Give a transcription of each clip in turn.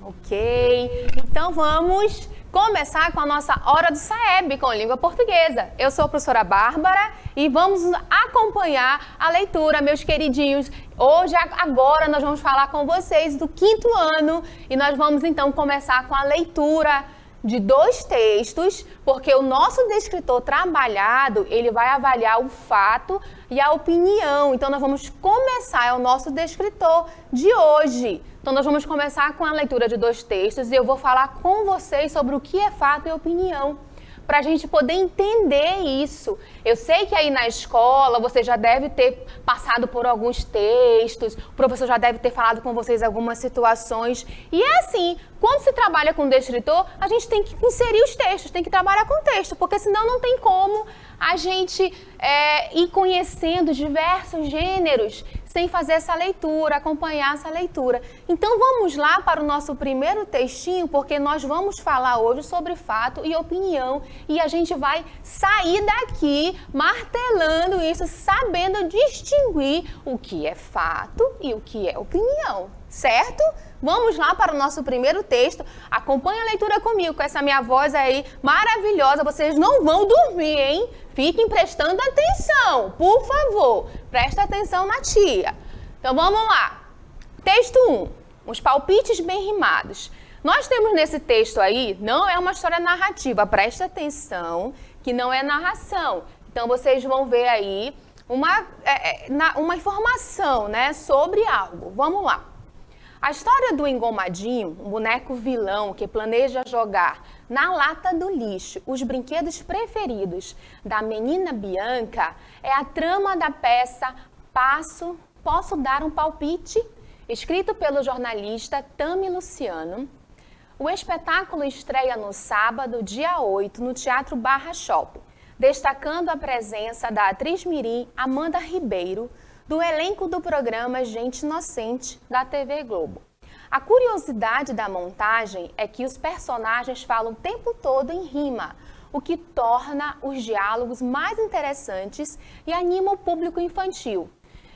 Ok, então vamos começar com a nossa Hora do Saeb, com língua portuguesa. Eu sou a professora Bárbara e vamos acompanhar a leitura, meus queridinhos. Hoje, agora, nós vamos falar com vocês do 5º ano e nós vamos então começar com a leitura de 2 textos, porque o nosso descritor trabalhado, ele vai avaliar o fato e a opinião. Então, nós vamos começar, é o nosso descritor de hoje. Então, nós vamos começar com a leitura de 2 textos e eu vou falar com vocês sobre o que é fato e opinião, para a gente poder entender isso. Eu sei que aí na escola você já deve ter passado por alguns textos, o professor já deve ter falado com vocês algumas situações. E é assim, quando se trabalha com descritor, a gente tem que inserir os textos, tem que trabalhar com texto, porque senão não tem como a gente ir conhecendo diversos gêneros sem fazer essa leitura, acompanhar essa leitura. Então vamos lá para o nosso primeiro textinho, porque nós vamos falar hoje sobre fato e opinião e a gente vai sair daqui martelando isso, sabendo distinguir o que é fato e o que é opinião, certo? Vamos lá para o nosso primeiro texto. Acompanhe a leitura comigo, com essa minha voz aí maravilhosa. Vocês não vão dormir, hein? Fiquem prestando atenção, por favor. Presta atenção na tia. Então, vamos lá. Texto 1. Os palpites bem rimados. Nós temos nesse texto aí, não é uma história narrativa. Presta atenção que não é narração. Então, vocês vão ver aí uma informação, né, sobre algo. Vamos lá. A história do Engomadinho, um boneco vilão que planeja jogar na lata do lixo os brinquedos preferidos da menina Bianca, é a trama da peça Posso Dar um Palpite? Escrito pelo jornalista Tami Luciano. O espetáculo estreia no sábado, dia 8, no Teatro Barra Shopping, destacando a presença da atriz mirim Amanda Ribeiro, do elenco do programa Gente Inocente, da TV Globo. A curiosidade da montagem é que os personagens falam o tempo todo em rima, o que torna os diálogos mais interessantes e anima o público infantil.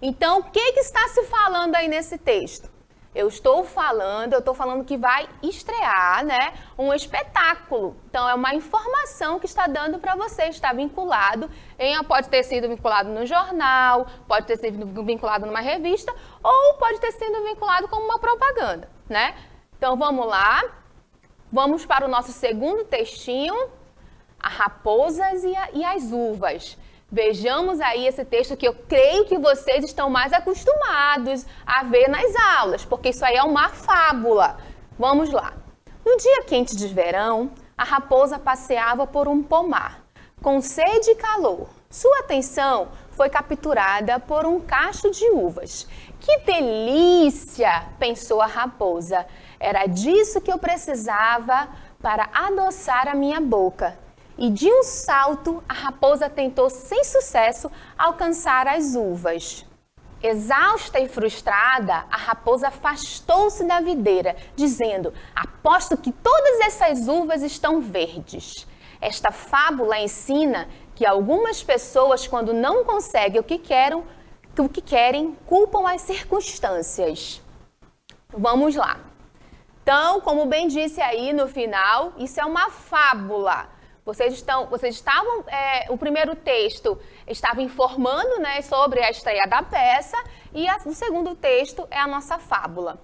Então, o que está se falando aí nesse texto? Eu estou falando que vai estrear, né, um espetáculo. Então, é uma informação que está dando para você, está vinculado, pode ter sido vinculado no jornal, pode ter sido vinculado numa revista, ou pode ter sido vinculado como uma propaganda, né? Então, vamos lá. Vamos para o nosso segundo textinho, a raposas e as uvas. Vejamos aí esse texto que eu creio que vocês estão mais acostumados a ver nas aulas, porque isso aí é uma fábula. Vamos lá. No dia quente de verão, a raposa passeava por um pomar, com sede e calor. Sua atenção foi capturada por um cacho de uvas. Que delícia, pensou a raposa. Era disso que eu precisava para adoçar a minha boca. E de um salto, a raposa tentou sem sucesso alcançar as uvas. Exausta e frustrada, a raposa afastou-se da videira, dizendo: aposto que todas essas uvas estão verdes. Esta fábula ensina que algumas pessoas, quando não conseguem o que querem, culpam as circunstâncias. Vamos lá. Então, como bem disse aí no final, isso é uma fábula. O primeiro texto estava informando, né, sobre a estreia da peça e o segundo texto é a nossa fábula.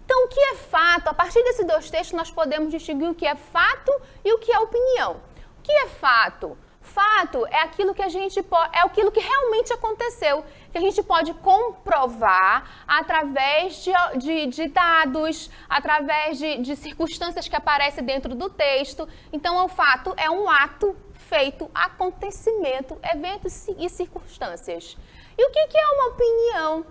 Então, o que é fato? A partir desses 2 textos, nós podemos distinguir o que é fato e o que é opinião. O que é fato? Fato é aquilo que aquilo que realmente aconteceu, que a gente pode comprovar através de dados, através de circunstâncias que aparecem dentro do texto. Então, o fato é um ato feito, acontecimento, eventos e circunstâncias. E o que é uma opinião?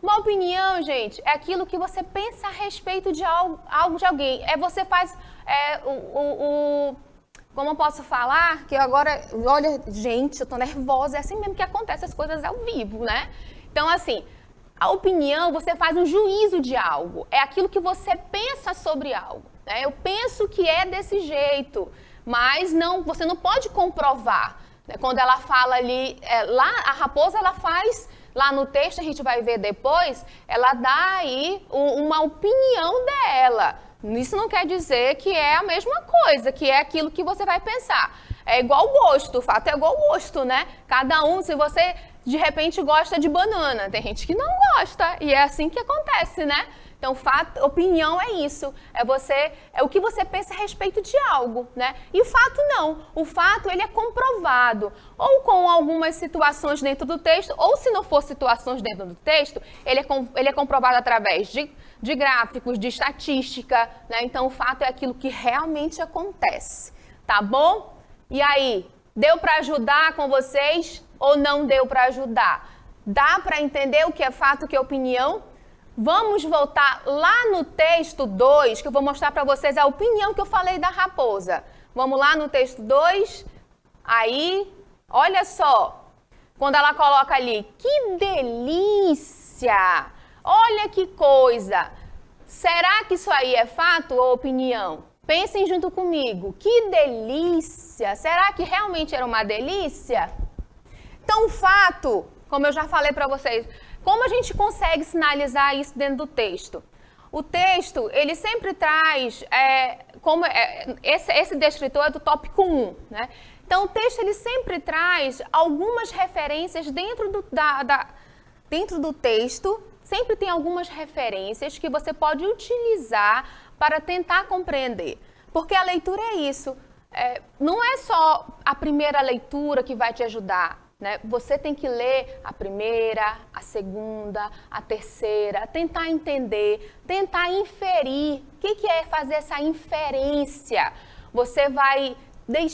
Uma opinião, gente, é aquilo que você pensa a respeito de algo de alguém. Você faz como eu posso falar, que agora, olha, gente, eu tô nervosa, é assim mesmo que acontece as coisas ao vivo, né? Então, assim, a opinião, você faz um juízo de algo, é aquilo que você pensa sobre algo, né? Eu penso que é desse jeito, mas você não pode comprovar, né? Quando ela fala ali, lá a raposa, ela faz, lá no texto, a gente vai ver depois, ela dá aí uma opinião dela, Isso não quer dizer que é a mesma coisa, que é aquilo que você vai pensar. É igual gosto, o fato é igual gosto, né? Cada um, se você de repente gosta de banana, tem gente que não gosta, e é assim que acontece, né? Então, fato, opinião é isso, é o que você pensa a respeito de algo, né? E o fato não, o fato ele é comprovado, ou com algumas situações dentro do texto, ou se não for situações dentro do texto, ele é comprovado através de gráficos, de estatística, né? Então, o fato é aquilo que realmente acontece, tá bom? E aí, deu para ajudar com vocês ou não deu para ajudar? Dá para entender o que é fato e o que é opinião? Vamos voltar lá no texto 2, que eu vou mostrar para vocês a opinião que eu falei da raposa. Vamos lá no texto 2. Aí, olha só. Quando ela coloca ali, que delícia! Olha que coisa! Será que isso aí é fato ou opinião? Pensem junto comigo. Que delícia! Será que realmente era uma delícia? Então, o fato, como eu já falei para vocês, como a gente consegue sinalizar isso dentro do texto? O texto, ele sempre traz, esse descritor é do tópico 1, né? Então, o texto, ele sempre traz algumas referências dentro do texto, sempre tem algumas referências que você pode utilizar para tentar compreender. Porque a leitura é isso, não é só a primeira leitura que vai te ajudar. Né? Você tem que ler a primeira, a segunda, a terceira, tentar entender, tentar inferir. O que é fazer essa inferência? Você vai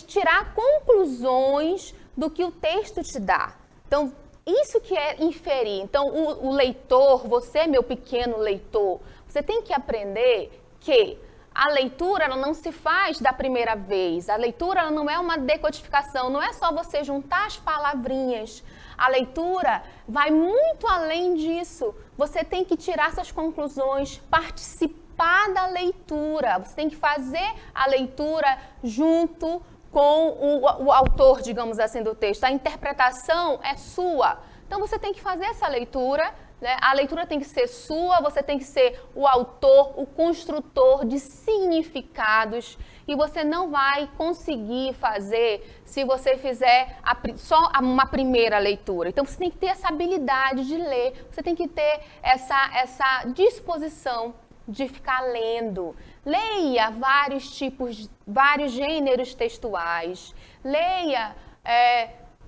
tirar conclusões do que o texto te dá. Então, isso que é inferir. Então, o leitor, você, meu pequeno leitor, você tem que aprender que a leitura ela não se faz da primeira vez. A leitura ela não é uma decodificação, não é só você juntar as palavrinhas. A leitura vai muito além disso. Você tem que tirar suas conclusões, participar da leitura. Você tem que fazer a leitura junto com o autor, digamos assim, do texto. A interpretação é sua. Então, você tem que fazer essa leitura, né? A leitura tem que ser sua, você tem que ser o autor, o construtor de significados, e você não vai conseguir fazer se você fizer só uma primeira leitura. Então, você tem que ter essa habilidade de ler, você tem que ter essa disposição de ficar lendo. Leia vários gêneros textuais, leia...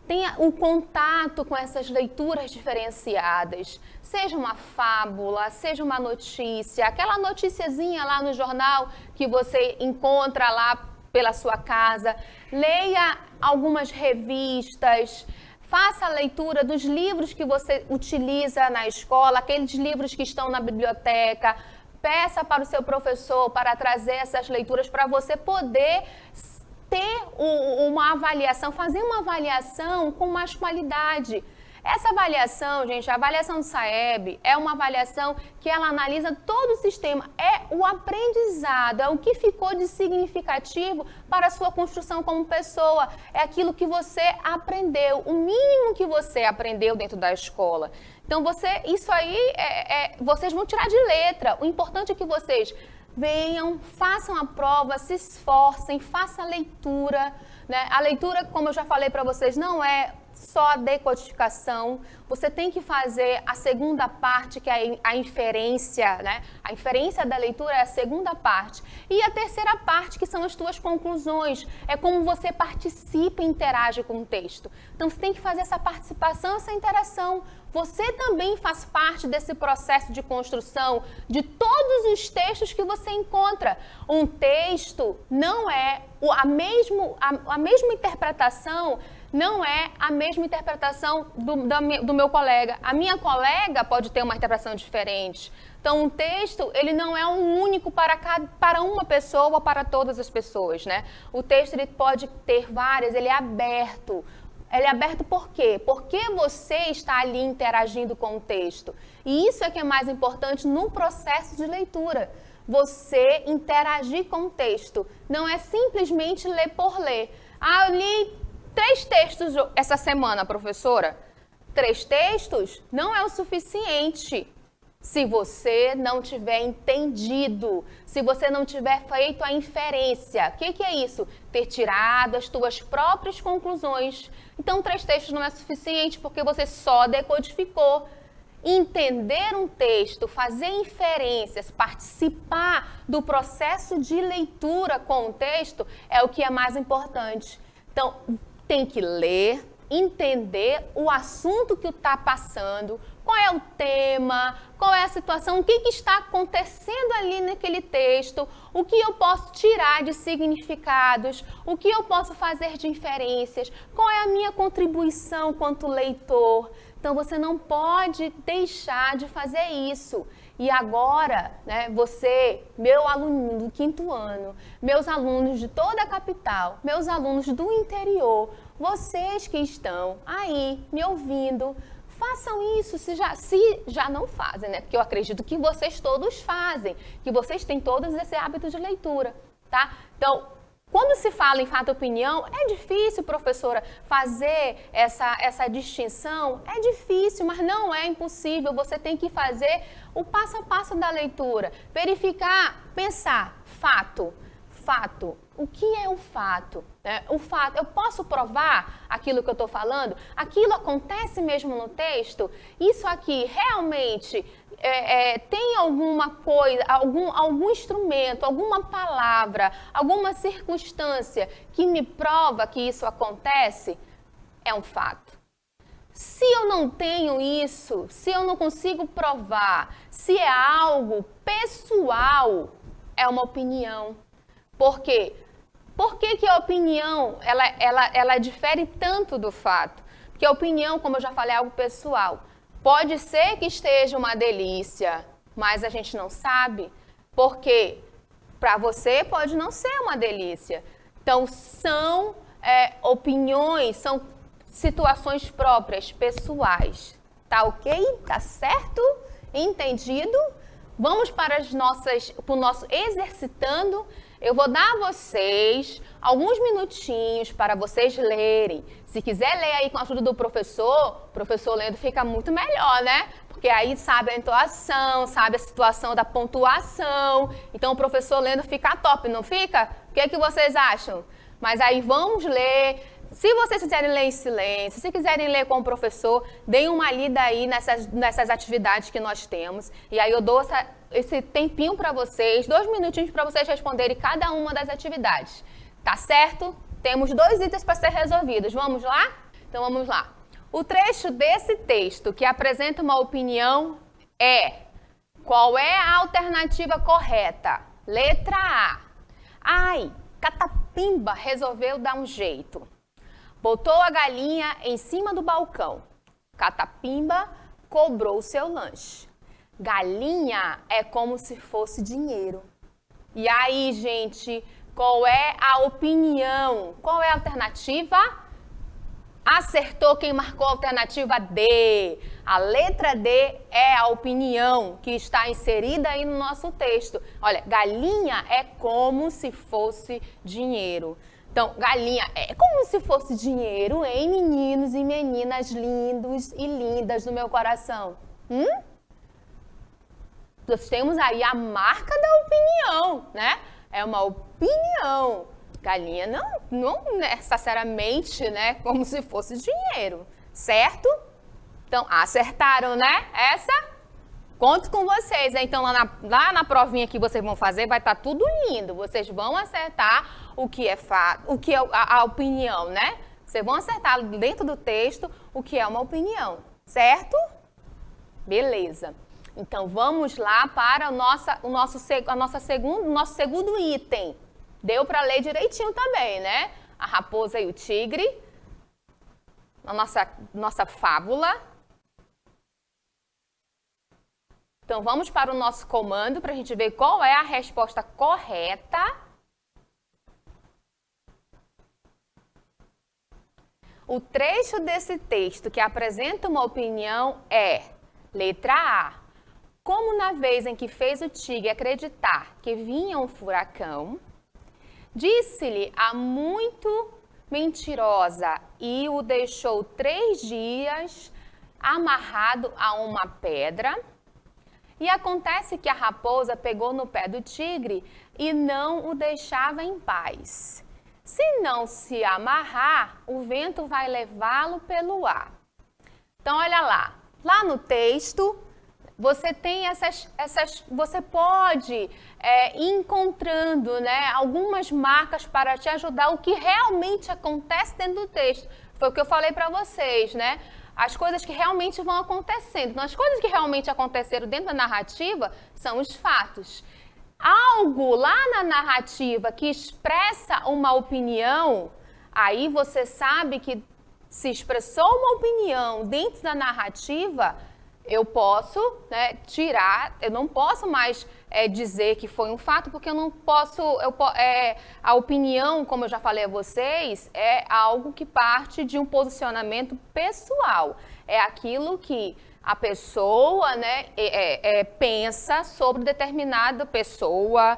Tenha um contato com essas leituras diferenciadas, seja uma fábula, seja uma notícia, aquela noticiazinha lá no jornal que você encontra lá pela sua casa, leia algumas revistas, faça a leitura dos livros que você utiliza na escola, aqueles livros que estão na biblioteca, peça para o seu professor para trazer essas leituras para você poder ter uma avaliação, fazer uma avaliação com mais qualidade. Essa avaliação, gente, a avaliação do SAEB é uma avaliação que ela analisa todo o sistema, é o aprendizado, é o que ficou de significativo para a sua construção como pessoa, é aquilo que você aprendeu, o mínimo que você aprendeu dentro da escola. Então, isso aí, vocês vão tirar de letra, o importante é que vocês venham, façam a prova, se esforcem, façam a leitura, né? A leitura, como eu já falei para vocês, não é só a decodificação, você tem que fazer a segunda parte, que é a inferência, né? A inferência da leitura é a segunda parte. E a terceira parte, que são as tuas conclusões, é como você participa e interage com o texto. Então, você tem que fazer essa participação, essa interação. Você também faz parte desse processo de construção de todos os textos que você encontra. Um texto não é a mesma interpretação, não é a mesma interpretação do meu colega. A minha colega pode ter uma interpretação diferente. Então, um texto, ele não é um único para uma pessoa ou para todas as pessoas, né? O texto, ele pode ter várias, ele é aberto. Ele é aberto por quê? Porque você está ali interagindo com o texto. E isso é que é mais importante no processo de leitura. Você interagir com o texto. Não é simplesmente ler por ler. Ah, eu li 3 textos essa semana, professora. 3 textos não é o suficiente. Se você não tiver entendido, se você não tiver feito a inferência. O que é isso? Ter tirado as tuas próprias conclusões. Então, 3 textos não é suficiente porque você só decodificou. Entender um texto, fazer inferências, participar do processo de leitura com o texto é o que é mais importante. Então, tem que ler, entender o assunto que está passando, qual é o tema, qual é a situação, o que está acontecendo ali naquele texto, o que eu posso tirar de significados, o que eu posso fazer de inferências, qual é a minha contribuição quanto leitor. Então, você não pode deixar de fazer isso. E agora, né, você, meu aluno do 5º ano, meus alunos de toda a capital, meus alunos do interior, vocês que estão aí me ouvindo, façam isso se já não fazem, né? Porque eu acredito que vocês todos fazem, que vocês têm todos esse hábito de leitura, tá? Então, quando se fala em fato e opinião, é difícil, professora, fazer essa distinção. É difícil, mas não é impossível. Você tem que fazer o passo a passo da leitura. Verificar, pensar, fato. O que é um fato? O fato, eu posso provar aquilo que eu estou falando? Aquilo acontece mesmo no texto? Isso aqui realmente tem alguma coisa, algum instrumento, alguma palavra, alguma circunstância que me prova que isso acontece? É um fato. Se eu não tenho isso, se eu não consigo provar, se é algo pessoal, é uma opinião. Por quê? Por que a opinião ela difere tanto do fato? Porque a opinião, como eu já falei, é algo pessoal. Pode ser que esteja uma delícia, mas a gente não sabe. Porque para você pode não ser uma delícia. Então, são opiniões, são situações próprias, pessoais. Tá ok? Tá certo? Entendido? Vamos para o nosso exercitando. Eu vou dar a vocês alguns minutinhos para vocês lerem. Se quiser ler aí com a ajuda do professor, o professor lendo fica muito melhor, né? Porque aí sabe a entoação, sabe a situação da pontuação. Então o professor lendo fica top, não fica? O que é que vocês acham? Mas aí vamos ler. Se vocês quiserem ler em silêncio, se quiserem ler com o professor, deem uma lida aí nessas atividades que nós temos. E aí eu dou esse tempinho para vocês, 2 minutinhos para vocês responderem cada uma das atividades. Tá certo? Temos 2 itens para ser resolvidos. Vamos lá? Então vamos lá. O trecho desse texto que apresenta uma opinião é: qual é a alternativa correta? Letra A. Ai, Catapimba resolveu dar um jeito. Botou a galinha em cima do balcão. Catapimba cobrou o seu lanche. Galinha é como se fosse dinheiro. E aí, gente, qual é a opinião? Qual é a alternativa? Acertou quem marcou a alternativa D. A letra D é a opinião que está inserida aí no nosso texto. Olha, galinha é como se fosse dinheiro. Então, galinha é como se fosse dinheiro, hein, meninos e meninas lindos e lindas do meu coração? Nós temos aí a marca da opinião, né? É uma opinião. Galinha não necessariamente, né, como se fosse dinheiro, certo? Então, acertaram, né? Essa? Conto com vocês, né? Então lá na provinha que vocês vão fazer vai estar tudo lindo. Vocês vão acertar o que é fato, o que é a opinião, né? Vocês vão acertar dentro do texto o que é uma opinião, certo? Beleza. Então vamos lá para o nosso segundo item. Deu para ler direitinho também, né? A raposa e o tigre. A nossa fábula. Então, vamos para o nosso comando para a gente ver qual é a resposta correta. O trecho desse texto que apresenta uma opinião é: letra A. Como na vez em que fez o tigre acreditar que vinha um furacão, disse-lhe a muito mentirosa e o deixou 3 dias amarrado a uma pedra. E acontece que a raposa pegou no pé do tigre e não o deixava em paz. Se não se amarrar, o vento vai levá-lo pelo ar. Então, olha lá. Lá no texto, você tem você pode ir encontrando, né, algumas marcas para te ajudar o que realmente acontece dentro do texto. Foi o que eu falei para vocês, né? As coisas que realmente vão acontecendo. Então, as coisas que realmente aconteceram dentro da narrativa são os fatos. Algo lá na narrativa que expressa uma opinião, aí você sabe que se expressou uma opinião dentro da narrativa, eu posso, né, tirar, eu não posso mais dizer que foi um fato, porque eu não posso, a opinião, como eu já falei a vocês, é algo que parte de um posicionamento pessoal. É aquilo que a pessoa, né, pensa sobre determinada pessoa,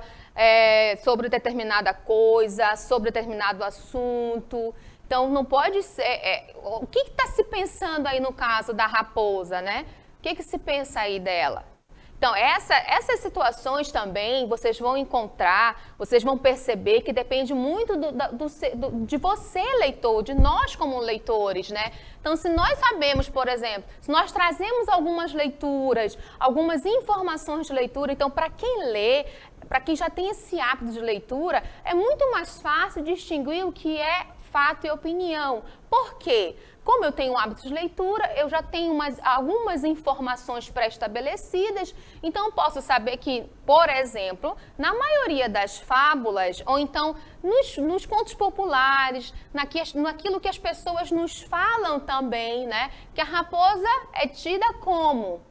sobre determinada coisa, sobre determinado assunto. Então, não pode ser... o que está se pensando aí no caso da raposa, né? O que se pensa aí dela? Então, essas situações também vocês vão encontrar, vocês vão perceber que depende muito de você, leitor, de nós como leitores, né? Então, se nós sabemos, por exemplo, se nós trazemos algumas leituras, algumas informações de leitura, então, para quem lê, para quem já tem esse hábito de leitura, é muito mais fácil distinguir o que é fato e opinião. Por quê? Como eu tenho um hábito de leitura, eu já tenho algumas informações pré-estabelecidas, então eu posso saber que, por exemplo, na maioria das fábulas, ou então nos contos populares, naquilo que as pessoas nos falam também, né, que a raposa é tida como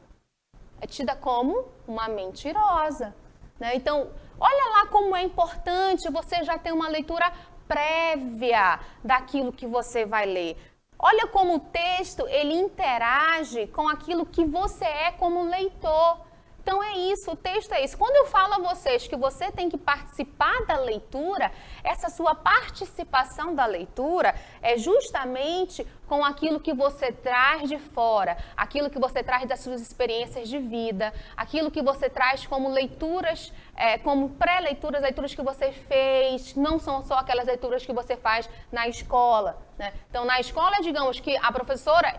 uma mentirosa, né? Então, olha lá como é importante você já ter uma leitura prévia daquilo que você vai ler. Olha como o texto, ele interage com aquilo que você é como leitor. Então é isso, o texto é isso. Quando eu falo a vocês que você tem que participar da leitura, essa sua participação da leitura é justamente com aquilo que você traz de fora, aquilo que você traz das suas experiências de vida, aquilo que você traz como leituras, como pré-leituras, leituras que você fez, não são só aquelas leituras que você faz na escola, né? Então, na escola, digamos que a professora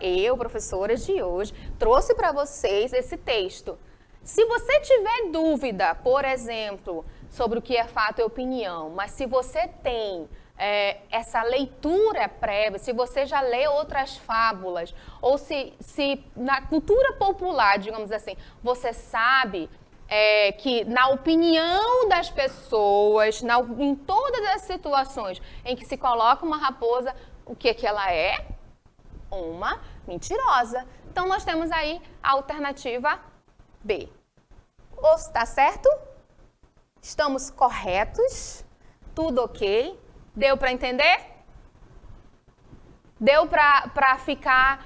de hoje, trouxe para vocês esse texto. Se você tiver dúvida, por exemplo, sobre o que é fato e opinião, mas se você tem essa leitura prévia, se você já lê outras fábulas, ou se na cultura popular, digamos assim, você sabe que na opinião das pessoas, em todas as situações em que se coloca uma raposa, o que ela é? Uma mentirosa. Então, nós temos aí a alternativa B. Está certo? Estamos corretos? Tudo ok? Deu para entender? Deu para ficar,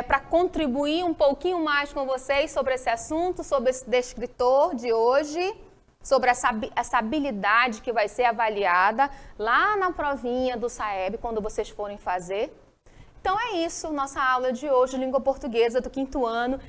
para contribuir um pouquinho mais com vocês sobre esse assunto, sobre esse descritor de hoje, sobre essa habilidade que vai ser avaliada lá na provinha do SAEB, quando vocês forem fazer? Então é isso, nossa aula de hoje, língua portuguesa do 5º ano.